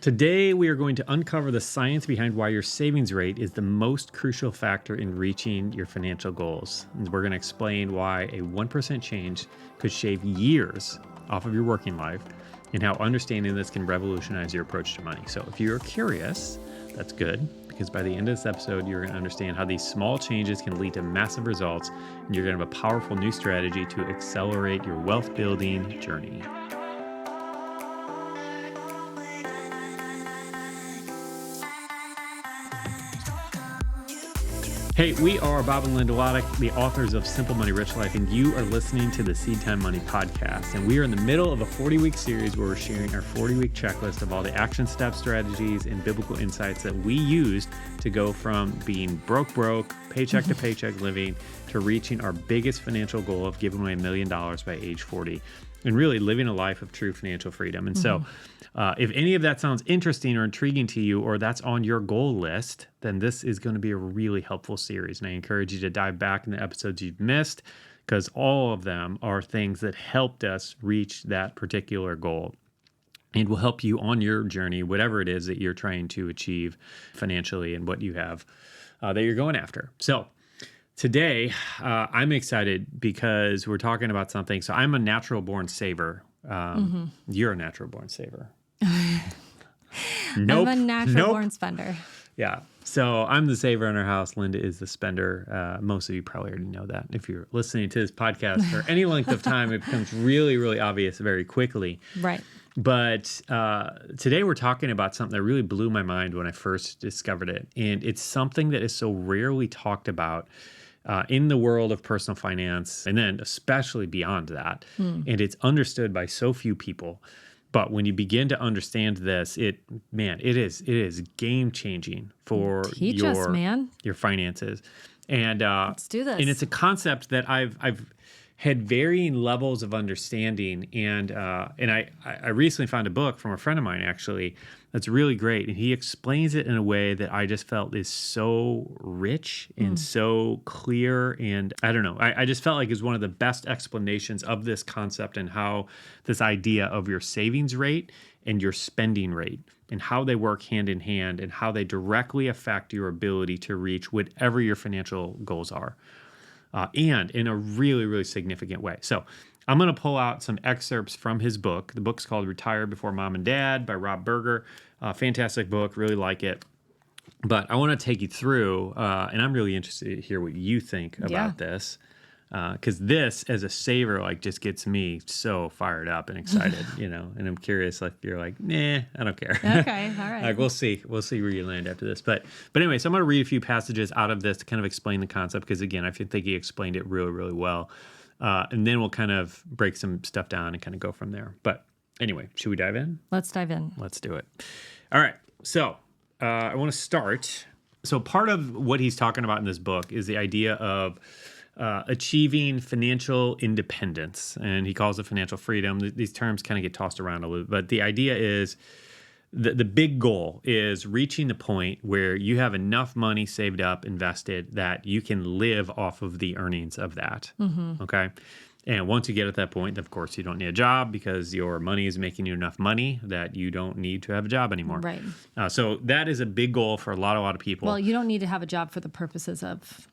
Today, we are going to uncover the science behind why your savings rate is the most crucial factor in reaching your financial goals. And we're going to explain why a 1% change could shave years off of your working life and how understanding this can revolutionize your approach to money. So if you're curious, that's good, because by the end of this episode, you're going to understand how these small changes can lead to massive results, and you're going to have a powerful new strategy to accelerate your wealth building journey. Hey, we are Bob and Linda Lotich, the authors of Simple Money, Rich Life, and you are listening to the SeedTime Money podcast. And we are in the middle of a 40-week series where we're sharing our 40-week checklist of all the action steps, strategies, and biblical insights that we used to go from being broke, paycheck to paycheck living, to reaching our biggest financial goal of giving away $1 million by age 40, and really living a life of true financial freedom. And so if any of that sounds interesting or intriguing to you, or that's on your goal list, then this is going to be a really helpful series. And I encourage you to dive back in the episodes you've missed, because all of them are things that helped us reach that particular goal and will help you on your journey, whatever it is that you're trying to achieve financially and what you have that you're going after. So today, I'm excited because we're talking about something. So I'm a natural born saver. You're a natural born saver. Nope. I'm a natural born spender. Yeah. So I'm the saver in our house. Linda is the spender. Most of you probably already know that. If you're listening to this podcast for any length of time, it becomes really, really obvious very quickly. Right. But today we're talking about something that really blew my mind when I first discovered it. And it's something that is so rarely talked about in the world of personal finance, and then especially beyond that. And it's understood by so few people. But when you begin to understand this, it is game changing for your finances. And let's do this. And it's a concept that I've had varying levels of understanding. And I recently found a book from a friend of mine, actually, that's really great. And he explains it in a way that I just felt is so rich and so clear. And I don't know, I just felt like it was one of the best explanations of this concept and how this idea of your savings rate and your spending rate and how they work hand in hand and how they directly affect your ability to reach whatever your financial goals are. And in a really, really significant way. So I'm going to pull out some excerpts from his book. The book's called Retire Before Mom and Dad by Rob Berger. Fantastic book, really like it. But I want to take you through, and I'm really interested to hear what you think about this. Because this, as a saver, like just gets me so fired up and excited, and I'm curious, like you're like, nah, I don't care. Okay, all right. Like we'll see where you land after this. But anyway, so I'm going to read a few passages out of this to kind of explain the concept, because again, I think he explained it really, really well. And then we'll kind of break some stuff down and kind of go from there. But anyway, should we dive in? Let's dive in. Let's do it. All right. So I want to start. So part of what he's talking about in this book is the idea of achieving financial independence, and he calls it financial freedom. These terms kind of get tossed around a little, but the idea is the big goal is reaching the point where you have enough money saved up, invested, that you can live off of the earnings of that. Okay. And once you get at that point, of course, you don't need a job because your money is making you enough money that you don't need to have a job anymore. Right. So that is a big goal for a lot of people. Well, you don't need to have a job for the purposes of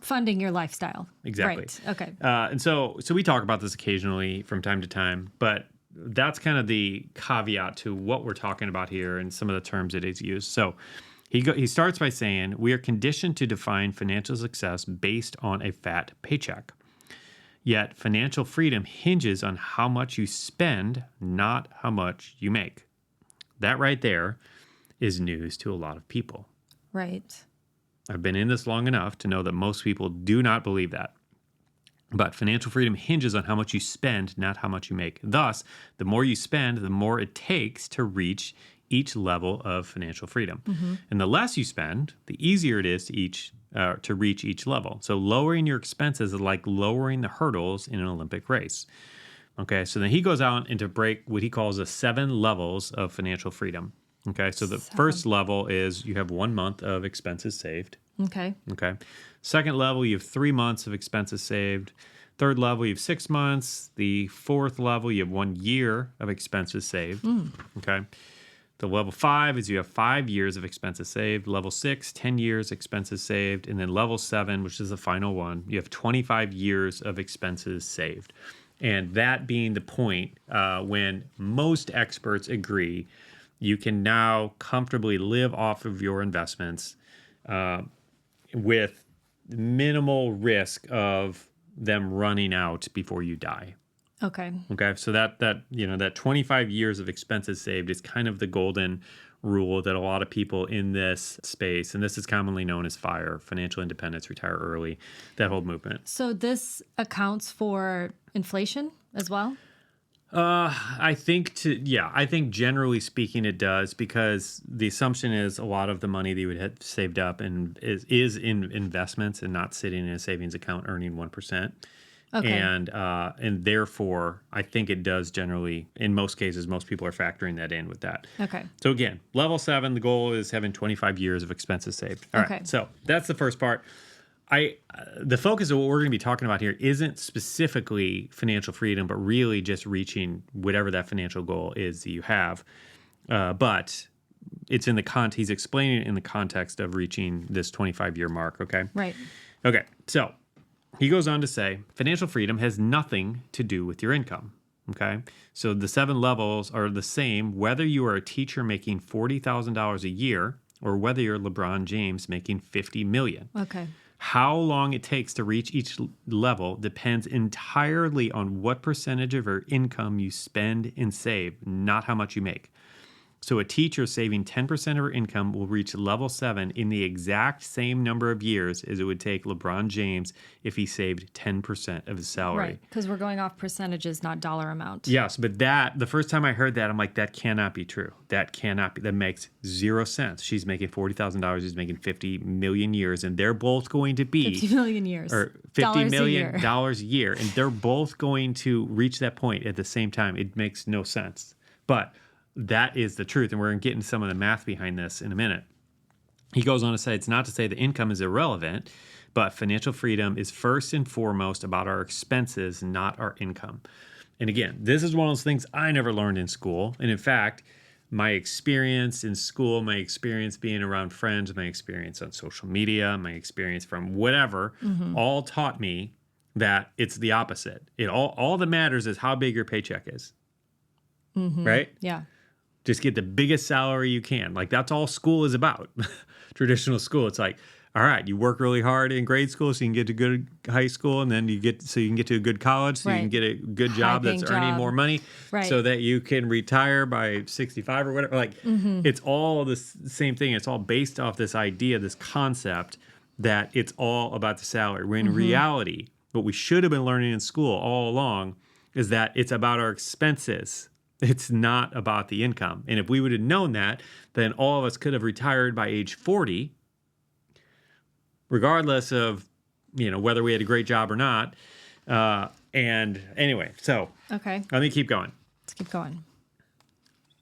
funding your lifestyle. Exactly. Right. Okay. And so we talk about this occasionally from time to time, but that's kind of the caveat to what we're talking about here and some of the terms that he's used. So he starts by saying, we are conditioned to define financial success based on a fat paycheck. Yet financial freedom hinges on how much you spend, not how much you make. That right there is news to a lot of people. Right. I've been in this long enough to know that most people do not believe that. But financial freedom hinges on how much you spend, not how much you make. Thus, the more you spend, the more it takes to reach each level of financial freedom. And the less you spend, the easier it is to reach each level. So lowering your expenses is like lowering the hurdles in an Olympic race. Okay, so then he goes out and to break what he calls the 7 levels of financial freedom. Okay, so the first level is you have 1 month of expenses saved. Okay. Second level, you have 3 months of expenses saved. Third level, you have 6 months. The fourth level, you have 1 year of expenses saved. Okay. The level 5 is you have 5 years of expenses saved. Level 6, 10 years expenses saved. And then level 7, which is the final one, you have 25 years of expenses saved. And that being the point, when most experts agree, you can now comfortably live off of your investments with minimal risk of them running out before you die. Okay. Okay. So that 25 years of expenses saved is kind of the golden rule that a lot of people in this space, and this is commonly known as FIRE, financial independence, retire early, that whole movement. So this accounts for inflation as well? I think generally speaking it does, because the assumption is a lot of the money that you would have saved up and is in investments and not sitting in a savings account earning 1%. Okay. And therefore, I think it does generally, in most cases, most people are factoring that in with that. Okay. So again, level 7, the goal is having 25 years of expenses saved. All right. So that's the first part. The focus of what we're going to be talking about here isn't specifically financial freedom, but really just reaching whatever that financial goal is that you have. But it's in he's explaining it in the context of reaching this 25-year mark. Okay. Right. Okay. So he goes on to say, financial freedom has nothing to do with your income. Okay. So the 7 levels are the same, whether you are a teacher making $40,000 a year or whether you're LeBron James making $50 million. Okay. How long it takes to reach each level depends entirely on what percentage of your income you spend and save, not how much you make. So a teacher saving 10% of her income will reach level 7 in the exact same number of years as it would take LeBron James if he saved 10% of his salary. Right, because we're going off percentages, not dollar amount. Yes, but the first time I heard that, I'm like, that cannot be true. That makes zero sense. She's making $40,000, he's making 50 million years, and they're both going to be 50 million years. Or $50 million a year, and they're both going to reach that point at the same time. It makes no sense. But that is the truth, and we're going to get into some of the math behind this in a minute. He goes on to say, it's not to say that income is irrelevant, but financial freedom is first and foremost about our expenses, not our income. And again, this is one of those things I never learned in school. And in fact, my experience in school, my experience being around friends, my experience on social media, my experience from whatever, all taught me that it's the opposite. All that matters is how big your paycheck is. Right? Yeah. Just get the biggest salary you can. Like, that's all school is about. Traditional school, it's like, all right, you work really hard in grade school so you can get to good high school, and then you can get to a good college so you can get a good job that's earning more money, so that you can retire by 65 or whatever. Like, it's all the same thing. It's all based off this idea, this concept that it's all about the salary. When in reality, what we should have been learning in school all along is that it's about our expenses. It's not about the income. And if we would have known that, then all of us could have retired by age 40, regardless of, whether we had a great job or not. And anyway, so let me keep going. Let's keep going.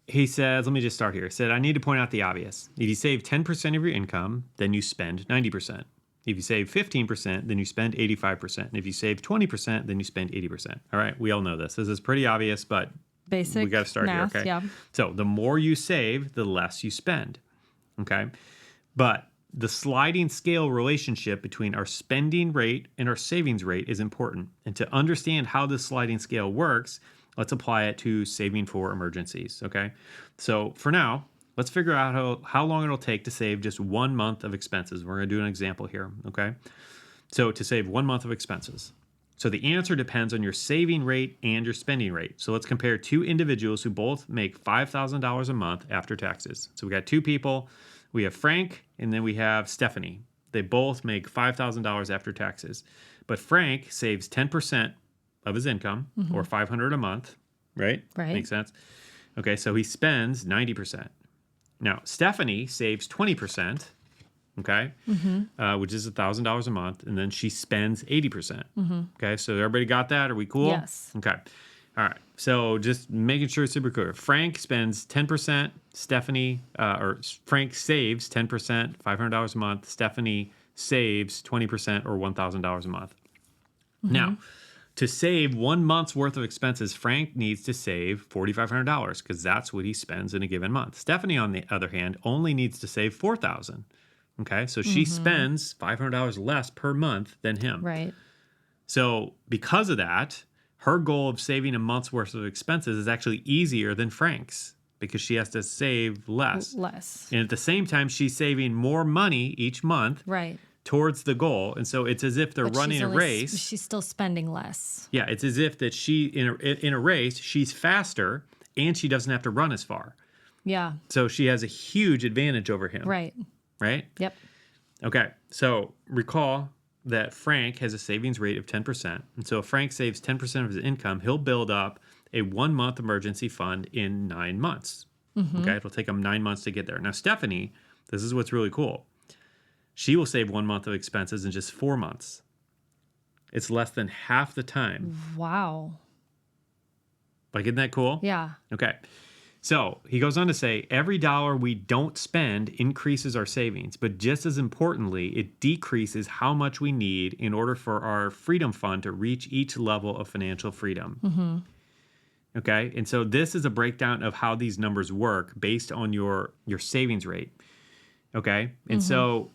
He says, let me just start here. He said, I need to point out the obvious. If you save 10% of your income, then you spend 90%. If you save 15%, then you spend 85%. And if you save 20%, then you spend 80%. All right, we all know this. This is pretty obvious, but basic we got to start math, here, okay? Yeah. So the more you save, the less you spend, okay? But the sliding scale relationship between our spending rate and our savings rate is important. And to understand how this sliding scale works, let's apply it to saving for emergencies, okay? So for now, let's figure out how long it'll take to save just 1 month of expenses. We're going to do an example here, okay? So to save 1 month of expenses. So the answer depends on your saving rate and your spending rate. So let's compare 2 individuals who both make $5,000 a month after taxes. So we got 2 people. We have Frank and then we have Stephanie. They both make $5,000 after taxes. But Frank saves 10% of his income, or $500 a month, right? Right. Makes sense. Okay, so he spends 90%. Now, Stephanie saves 20%. Okay, which is $1,000 a month, and then she spends 80%. Okay, so everybody got that? Are we cool? Yes. Okay, all right. So just making sure it's super clear. Frank spends 10%. Frank saves 10%, $500 a month. Stephanie saves 20% or $1,000 a month. Now, to save 1 month's worth of expenses, Frank needs to save $4,500 because that's what he spends in a given month. Stephanie, on the other hand, only needs to save $4,000. Okay, so she spends $500 less per month than him. Right. So because of that, her goal of saving a month's worth of expenses is actually easier than Frank's because she has to save less. And at the same time, she's saving more money each month. Right. Towards the goal. And so it's as if they're running a race. She's still spending less. Yeah, it's as if that she, in a race, she's faster and she doesn't have to run as far. Yeah. So she has a huge advantage over him. Right. Right? Yep. Okay, so recall that Frank has a savings rate of 10%. And so if Frank saves 10% of his income, he'll build up a 1-month emergency fund in 9 months. Okay, it'll take him 9 months to get there. Now, Stephanie, this is what's really cool. She will save 1 month of expenses in just 4 months. It's less than half the time. Wow. Like, isn't that cool? Yeah. Okay. So he goes on to say, every dollar we don't spend increases our savings, but just as importantly, it decreases how much we need in order for our freedom fund to reach each level of financial freedom. Okay. And so this is a breakdown of how these numbers work based on your savings rate. Okay. And so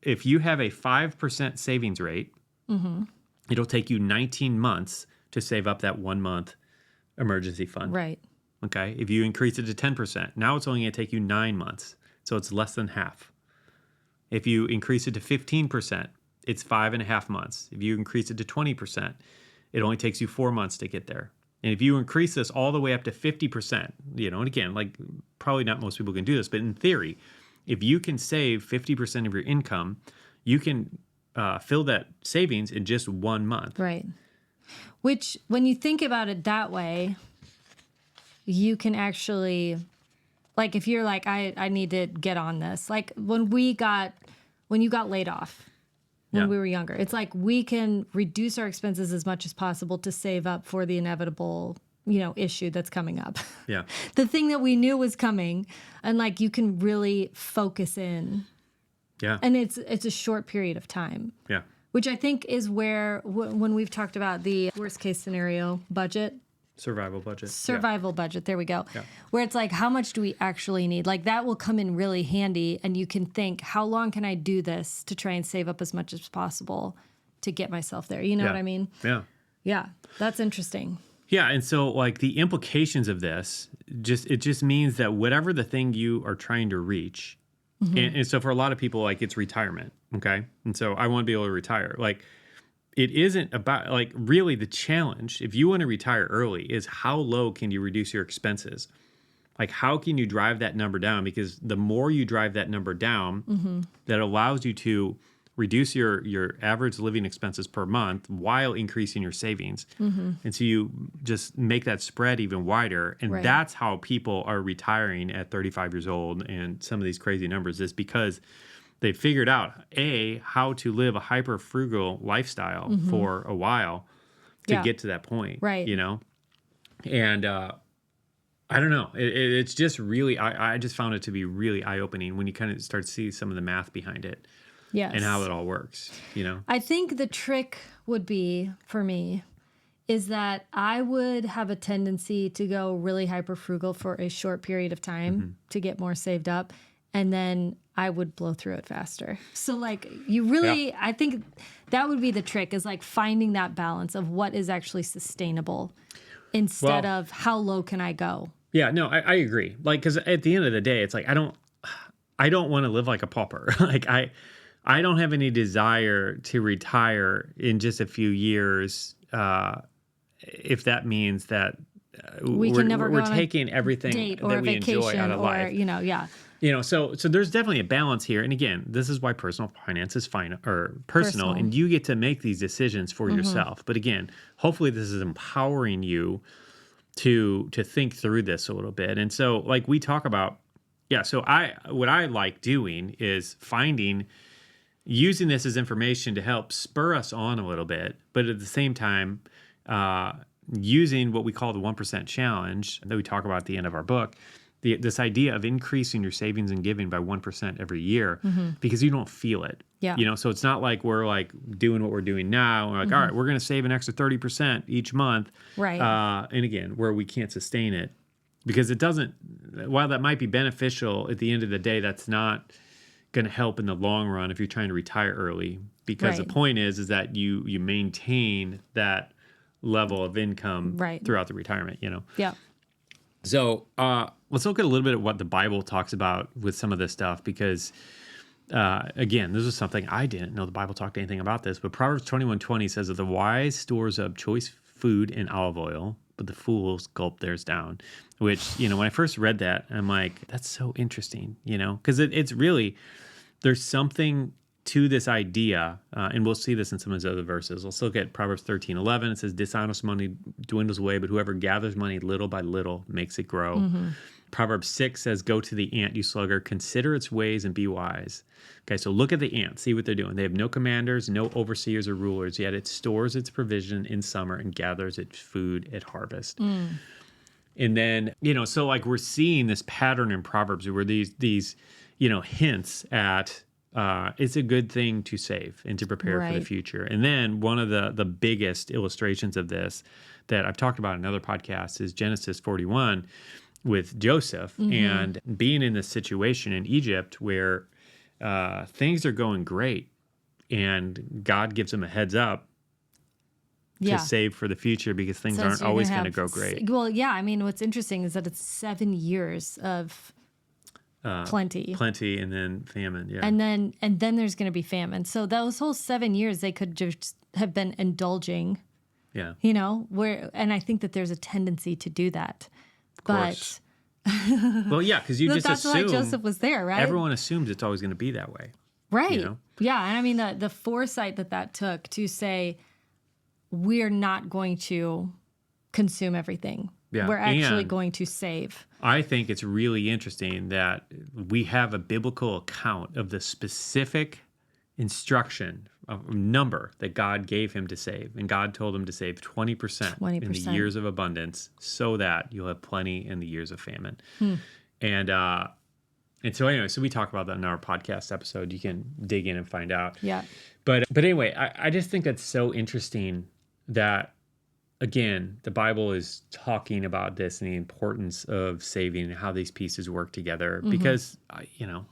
if you have a 5% savings rate, it'll take you 19 months to save up that 1 month emergency fund. Right. Okay. If you increase it to 10%, now it's only going to take you 9 months. So it's less than half. If you increase it to 15%, it's 5.5 months. If you increase it to 20%, it only takes you 4 months to get there. And if you increase this all the way up to 50%, and again, like probably not most people can do this, but in theory, if you can save 50% of your income, you can fill that savings in just 1 month. Right. Which, when you think about it that way, you can actually, like, if you're like, I need to get on this. Like when you got laid off when we were younger, it's like we can reduce our expenses as much as possible to save up for the inevitable issue that's coming up. Yeah. The thing that we knew was coming, and like you can really focus in. Yeah. And it's a short period of time. Yeah. Which I think is where when we've talked about the worst case scenario budget. Survival budget. Survival budget. There we go. Yeah. Where it's like, how much do we actually need? Like that will come in really handy, and you can think, how long can I do this to try and save up as much as possible to get myself there? You know what I mean? Yeah. Yeah. That's interesting. Yeah, and so like the implications of this, it just means that whatever the thing you are trying to reach, and so for a lot of people, like it's retirement, okay? And so I want to be able to retire. Like it isn't about, like really the challenge, if you want to retire early, is how low can you reduce your expenses? Like how can you drive that number down? Because the more you drive that number down, that allows you to reduce your average living expenses per month while increasing your savings. And so you just make that spread even wider. And that's how people are retiring at 35 years old. And some of these crazy numbers is because they figured out, how to live a hyper frugal lifestyle for a while to get to that point, right? And I don't know. It's just really, I just found it to be really eye-opening when you kind of start to see some of the math behind it. Yes. And how it all works, I think the trick would be, for me, is that I would have a tendency to go really hyper frugal for a short period of time to get more saved up, and then I would blow through it faster. So like you really, I think that would be the trick, is like finding that balance of what is actually sustainable instead of how low can I go? Yeah, no, I agree. Like, because at the end of the day, it's like, I don't want to live like a pauper. Like I don't have any desire to retire in just a few years, if that means that we're taking everything that we enjoy out of life. So there's definitely a balance here. And again, this is why personal finance is personal, and you get to make these decisions for yourself. But again, hopefully this is empowering you to think through this a little bit. And so like we talk about, so what I like doing is using this as information to help spur us on a little bit, but at the same time, using what we call the 1% challenge that we talk about at the end of our book this idea of increasing your savings and giving by 1% every year because you don't feel it. Yeah. So it's not like we're like doing what we're doing now. We're like, all right, we're going to save an extra 30% each month. Right. And again, where we can't sustain it because it doesn't, while that might be beneficial at the end of the day, that's not going to help in the long run if you're trying to retire early, because the point is that you maintain that level of income throughout the retirement, Yeah. So let's look at a little bit at what the Bible talks about with some of this stuff, because again, this is something I didn't know the Bible talked anything about this, but Proverbs 21:20 says that the wise stores up choice food and olive oil, but the fools gulp theirs down, which, when I first read that, I'm like, that's so interesting, because it's really, there's something to this idea, and we'll see this in some of those other verses. Let's look at Proverbs 13:11. It says, dishonest money dwindles away, but whoever gathers money little by little makes it grow. Proverbs 6 says, go to the ant, you sluggard, consider its ways and be wise. Okay, so look at the ant, see what they're doing. They have no commanders, no overseers or rulers, yet it stores its provision in summer and gathers its food at harvest. And then, so like we're seeing this pattern in Proverbs where these hints at it's a good thing to save and to prepare for the future. And then one of the biggest illustrations of this that I've talked about in other podcasts is Genesis 41 with Joseph and being in this situation in Egypt where things are going great and God gives him a heads up to save for the future because things aren't always going to go great. Well, yeah. I mean, what's interesting is that it's 7 years of plenty, and then famine, and then there's going to be famine. So those whole 7 years they could just have been indulging, and I think that there's a tendency to do that. But well, yeah, because you just that's assume why Joseph was there, right? Everyone assumes it's always going to be that way, right? Yeah, and I mean the foresight that took to say we're not going to consume everything. Yeah. We're actually going to save. I think it's really interesting that we have a biblical account of the specific instruction of number that God gave him to save. And God told him to save 20% in the years of abundance so that you'll have plenty in the years of famine. And so anyway, so we talk about that in our podcast episode. You can dig in and find out. Yeah. But anyway, I just think that's so interesting that, again, the Bible is talking about this and the importance of saving and how these pieces work together. Because, I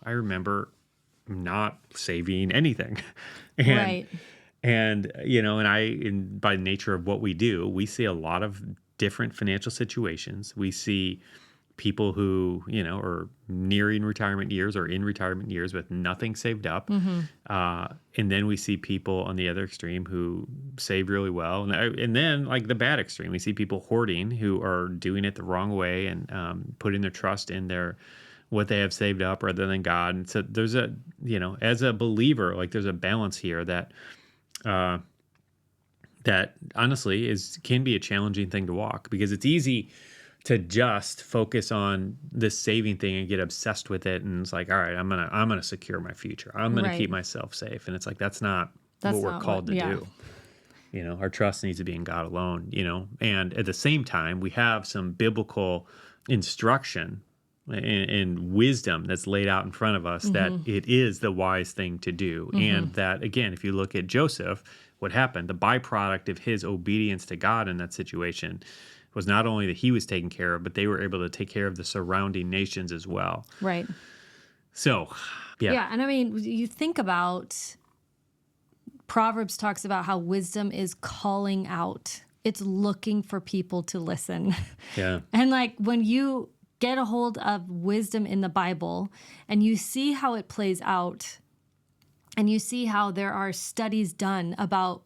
remember not saving anything. And by nature of what we do, we see a lot of different financial situations. We see people who, are nearing retirement years or in retirement years with nothing saved up. And then we see people on the other extreme who save really well. And then like the bad extreme, we see people hoarding who are doing it the wrong way and putting their trust in what they have saved up rather than God. And so there's as a believer, like there's a balance here that honestly can be a challenging thing to walk, because it's easy to just focus on this saving thing and get obsessed with it. And it's like, all right, I'm gonna secure my future. I'm gonna keep myself safe. And it's like, that's not what we're called to do. Our trust needs to be in God alone, and at the same time, we have some biblical instruction and wisdom that's laid out in front of us that it is the wise thing to do. And that, again, if you look at Joseph, what happened, the byproduct of his obedience to God in that situation was not only that he was taken care of, but they were able to take care of the surrounding nations as well. Right. So, yeah. Yeah, and I mean, you think about Proverbs talks about how wisdom is calling out. It's looking for people to listen. Yeah. And like when you get a hold of wisdom in the Bible and you see how it plays out, and you see how there are studies done about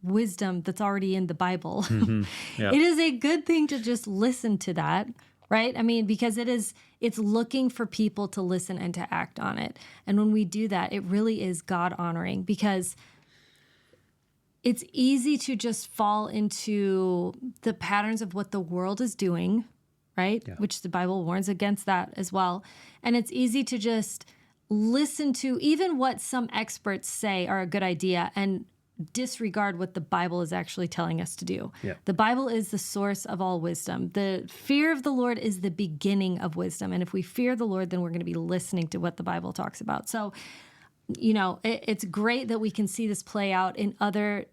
wisdom that's already in the Bible. It is a good thing to just listen to that, right? I mean, because it's looking for people to listen and to act on it. And when we do that, it really is God honoring, because it's easy to just fall into the patterns of what the world is doing, right? Yeah. Which the Bible warns against that as well. And it's easy to just listen to even what some experts say are a good idea and disregard what the Bible is actually telling us to do. Yeah. The Bible is the source of all wisdom. The fear of the Lord is the beginning of wisdom. And if we fear the Lord, then we're going to be listening to what the Bible talks about. So, it's great that we can see this play out in other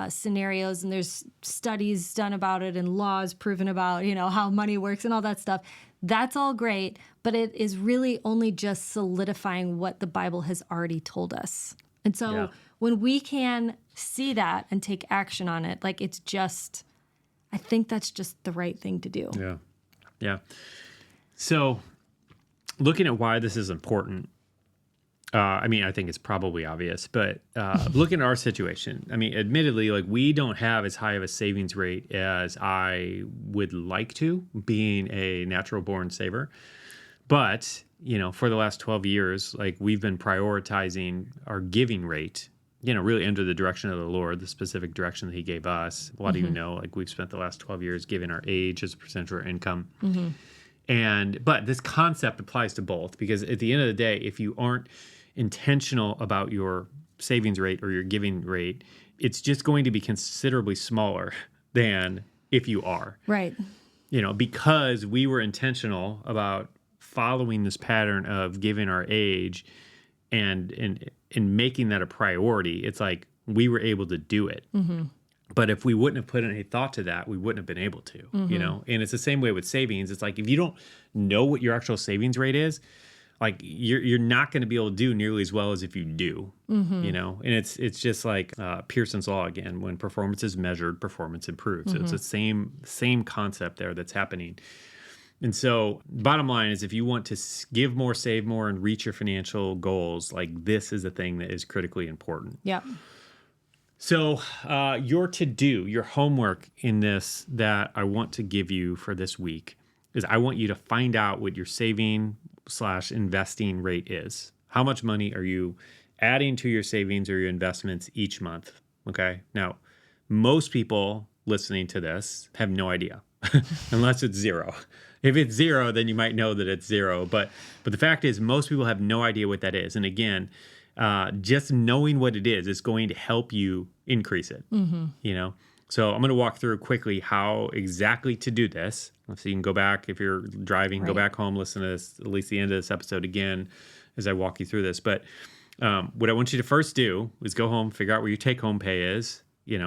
scenarios, and there's studies done about it and laws proven about, how money works and all that stuff. That's all great, but it is really only just solidifying what the Bible has already told us. And so when we can see that and take action on it, I think that's just the right thing to do. Yeah. Yeah. So looking at why this is important, I think it's probably obvious, but looking at our situation, admittedly, we don't have as high of a savings rate as I would like to, being a natural born saver. But, for the last 12 years, we've been prioritizing our giving rate, really under the direction of the Lord, the specific direction that he gave us. A lot of you know, we've spent the last 12 years giving our age as a percentage of our income. But this concept applies to both, because at the end of the day, if you aren't intentional about your savings rate or your giving rate, it's just going to be considerably smaller than if you are. Right. Because we were intentional about following this pattern of giving our age and making that a priority, it's we were able to do it. But if we wouldn't have put any thought to that, we wouldn't have been able to, And it's the same way with savings. It's if you don't know what your actual savings rate is, you're not going to be able to do nearly as well as if you do, And it's just Pearson's law again. When performance is measured, performance improves. So it's the same concept there that's happening. And so bottom line is, if you want to give more, save more, and reach your financial goals, this is the thing that is critically important. Yeah. So your to-do, your homework in this that I want to give you for this week is I want you to find out what your saving/investing rate is. How much money are you adding to your savings or your investments each month? Okay. Now, most people listening to this have no idea unless it's zero. If it's zero, then you might know that it's zero. But the fact is, most people have no idea what that is. And again, just knowing what it is going to help you increase it. So I'm going to walk through quickly how exactly to do this. So you can go back, if you're driving, go back home, listen to this, at least the end of this episode again, as I walk you through this. But what I want you to first do is go home, figure out where your take-home pay is.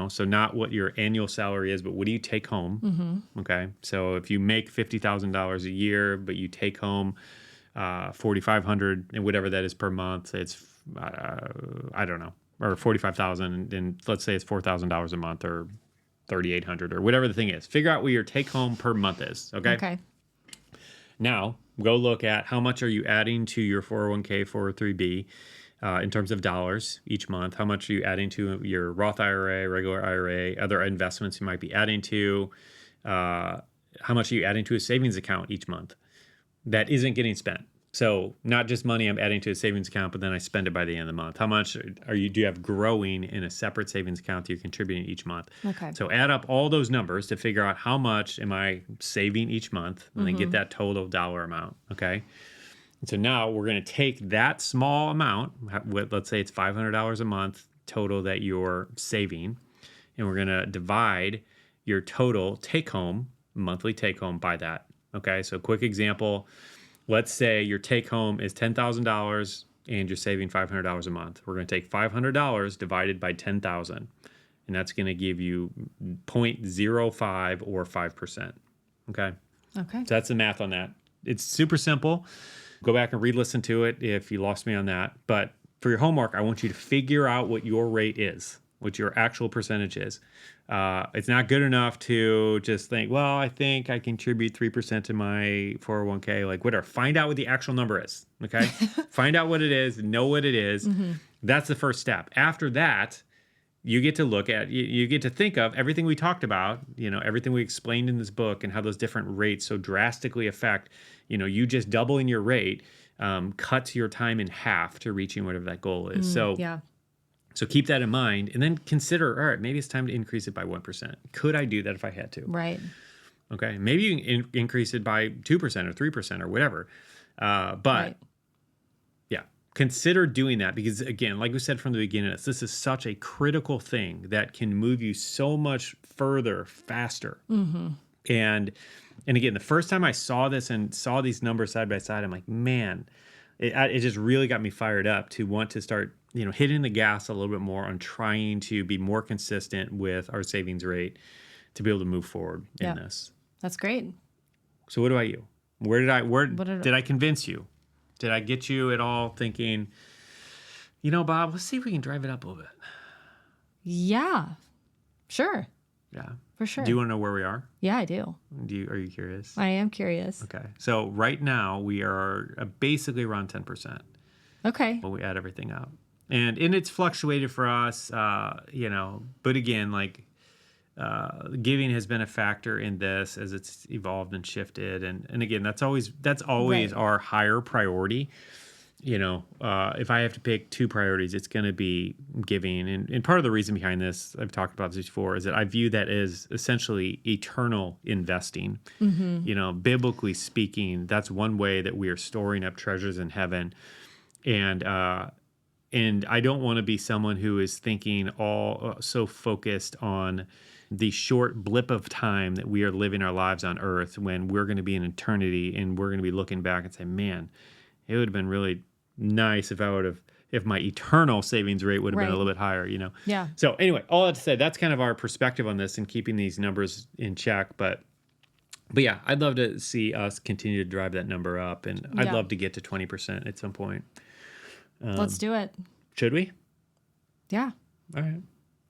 So not what your annual salary is, but what do you take home? Okay. So if you make $50,000 a year, but you take home $4,500 and whatever that is per month, it's I don't know, or $45,000, and let's say it's $4,000 a month, or $3,800, or whatever the thing is. Figure out what your take home per month is. Okay. Okay. Now go look at how much are you adding to your 401k, 403b. In terms of dollars each month. How much are you adding to your Roth IRA, regular IRA, other investments you might be adding to? How much are you adding to a savings account each month that isn't getting spent? So not just money I'm adding to a savings account, but then I spend it by the end of the month. How much do you have growing in a separate savings account that you're contributing each month? Okay. So add up all those numbers to figure out how much am I saving each month, and then get that total dollar amount. Okay. And so now we're going to take that small amount, let's say it's $500 a month total that you're saving, and we're going to divide your total take-home, monthly take-home, by that. Okay, so quick example, let's say your take-home is $10,000 and you're saving $500 a month. We're going to take $500 divided by 10,000, and that's going to give you 0.05 or 5%. Okay? Okay. So that's the math on that. It's super simple. Go back and re-listen to it if you lost me on that. But for your homework, I want you to figure out what your rate is, what your actual percentage is. It's not good enough to just think, well, I think I contribute 3% to my 401k, whatever. Find out what the actual number is, okay? Find out what it is, know what it is. That's the first step. After that, you get to look at, you get to think of everything we talked about, everything we explained in this book, and how those different rates so drastically affect, you just doubling your rate cuts your time in half to reaching whatever that goal is. So keep that in mind, and then consider, all right, maybe it's time to increase it by 1%. Could I do that if I had to? Right. Okay. Maybe you can increase it by 2% or 3% or whatever. But yeah, consider doing that because, again, like we said from the beginning, this is such a critical thing that can move you so much further, faster. And again, the first time I saw this and saw these numbers side by side, I'm like, man, it just really got me fired up to want to start, hitting the gas a little bit more on trying to be more consistent with our savings rate to be able to move forward in this. That's great. So what about you? Where did I convince you? Did I get you at all thinking, Bob, let's see if we can drive it up a little bit? Yeah, sure. Yeah. For sure. Do you want to know where we are? Yeah, I do. Are you curious? I am curious. Okay. So right now we are basically around 10%. Okay. When we add everything up. And it's fluctuated for us, but again, giving has been a factor in this as it's evolved and shifted. And again, that's always right. Our higher priority. If I have to pick two priorities, it's going to be giving. And part of the reason behind this, I've talked about this before, is that I view that as essentially eternal investing. Biblically speaking, that's one way that we are storing up treasures in heaven. And I don't want to be someone who is thinking so focused on the short blip of time that we are living our lives on earth when we're going to be in eternity and we're going to be looking back and say, man, it would have been really nice if my eternal savings rate would have been a little bit higher, Yeah. So anyway, all that to say, that's kind of our perspective on this and keeping these numbers in check. But yeah, I'd love to see us continue to drive that number up, and I'd love to get to 20% at some point. Let's do it. Should we? Yeah. All right.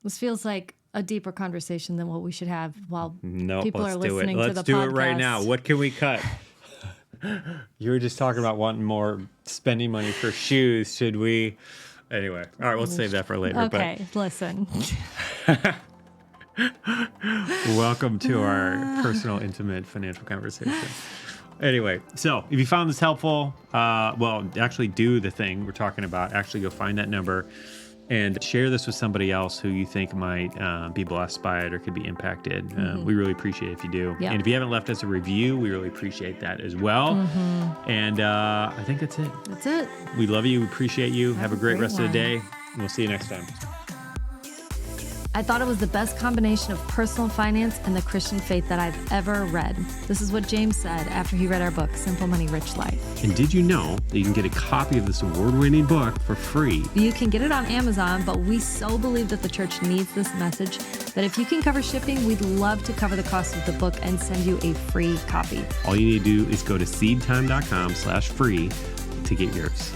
This feels like a deeper conversation than what we should have while people are let's listening do it. to the podcast. Let's do it right now. What can we cut? You were just talking about wanting more spending money for shoes. Should we? Anyway, all right, we'll save that for later. Okay, listen. Welcome to our personal, intimate financial conversation. Anyway, so if you found this helpful, actually do the thing we're talking about. Actually go find that number and share this with somebody else who you think might be blessed by it or could be impacted. We really appreciate it if you do. Yep. And if you haven't left us a review, we really appreciate that as well. And I think that's it. That's it. We love you. We appreciate you. Have a great rest of the day. And we'll see you next time. I thought it was the best combination of personal finance and the Christian faith that I've ever read. This is what James said after he read our book, Simple Money, Rich Life. And did you know that you can get a copy of this award-winning book for free? You can get it on Amazon, but we so believe that the church needs this message that if you can cover shipping, we'd love to cover the cost of the book and send you a free copy. All you need to do is go to seedtime.com/free to get yours.